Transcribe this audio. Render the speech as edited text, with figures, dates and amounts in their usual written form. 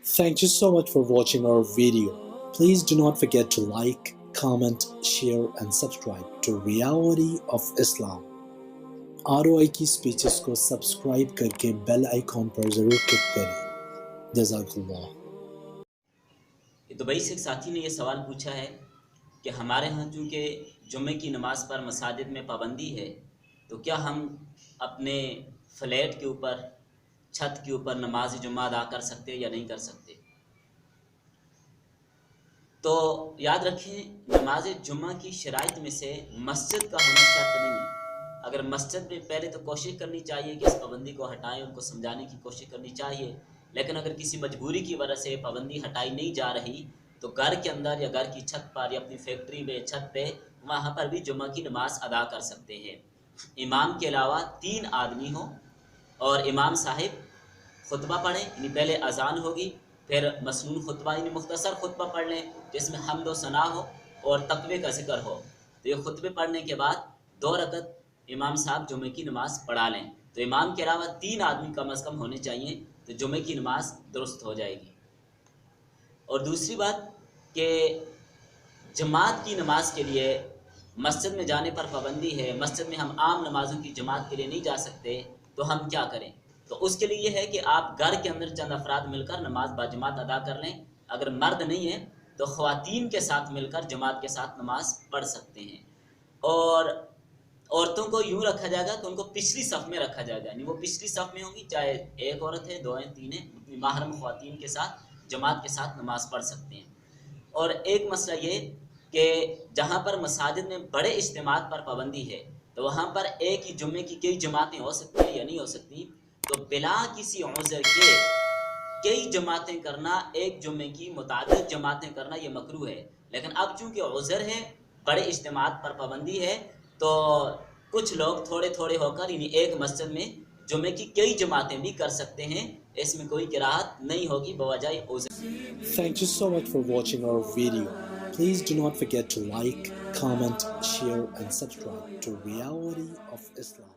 Thank you so much for watching our video. Please do not forget to like, comment, share and subscribe to Reality of Islam. ROI کی speeches کو subscribe کر کے bell icon پر ضرور click کریں. جزاک اللہ. Dubai سے ایک ساتھی نے یہ سوال پوچھا ہے کہ ہمارے ہاں چونکہ جمعے کی نماز پر مساجد میں پابندی ہے تو کیا ہم اپنے فلیٹ کے اوپر چھت کے اوپر نماز جمعہ ادا کر سکتے یا نہیں کر سکتے؟ تو یاد رکھیں نماز جمعہ کی شرائط میں سے مسجد کا ہونا شرط نہیں ہے. اگر مسجد میں پہلے تو کوشش کرنی چاہیے کہ اس پابندی کو ہٹائیں، ان کو سمجھانے کی کوشش کرنی چاہیے، لیکن اگر کسی مجبوری کی وجہ سے پابندی ہٹائی نہیں جا رہی تو گھر کے اندر یا گھر کی چھت پر یا اپنی فیکٹری میں چھت پہ وہاں پر بھی جمعہ کی نماز ادا کر سکتے ہیں. امام کے علاوہ 3 آدمی ہوں اور امام صاحب خطبہ پڑھیں، یعنی پہلے اذان ہوگی پھر مسنون خطبہ یعنی مختصر خطبہ پڑھ لیں جس میں حمد و ثنا ہو اور تقوی کا ذکر ہو. تو یہ خطبے پڑھنے کے بعد 2 رکعت امام صاحب جمعے کی نماز پڑھا لیں. تو امام کے علاوہ 3 آدمی کم از کم ہونے چاہیے تو جمعے کی نماز درست ہو جائے گی. اور دوسری بات کہ جماعت کی نماز کے لیے مسجد میں جانے پر پابندی ہے، مسجد میں ہم عام نمازوں کی جماعت کے لیے نہیں جا سکتے، تو ہم کیا کریں؟ تو اس کے لیے یہ ہے کہ آپ گھر کے اندر چند افراد مل کر نماز باجماعت ادا کر لیں. اگر مرد نہیں ہیں تو خواتین کے ساتھ مل کر جماعت کے ساتھ نماز پڑھ سکتے ہیں. اور عورتوں کو یوں رکھا جائے گا کہ ان کو پچھلی صف میں رکھا جائے گا، یعنی وہ پچھلی صف میں ہوں گی، چاہے ایک عورت ہے 2 ہیں 3 ہیں، اپنی محرم خواتین کے ساتھ جماعت کے ساتھ نماز پڑھ سکتے ہیں. اور ایک مسئلہ یہ کہ جہاں پر مساجد میں بڑے اجتماعات پر پابندی ہے تو وہاں پر ایک ہی جمعے کی کئی جماعتیں ہو سکتی ہیں یا نہیں ہو سکتی، تو بلا کسی عذر کے کئی جماعتیں کرنا، ایک جمعے کی متعدد جماعتیں کرنا یہ مکروہ ہے. لیکن اب چونکہ عذر ہے، بڑے اجتماعات پر پابندی ہے، تو کچھ لوگ تھوڑے تھوڑے ہو کر یعنی ایک مسجد میں جمعے کی کئی جماعتیں بھی کر سکتے ہیں، اس میں کوئی کراہت نہیں ہوگی بوجہ عذر. Thank you so much for watching our video. Please do not forget to like, comment, share and subscribe to Reality of Islam.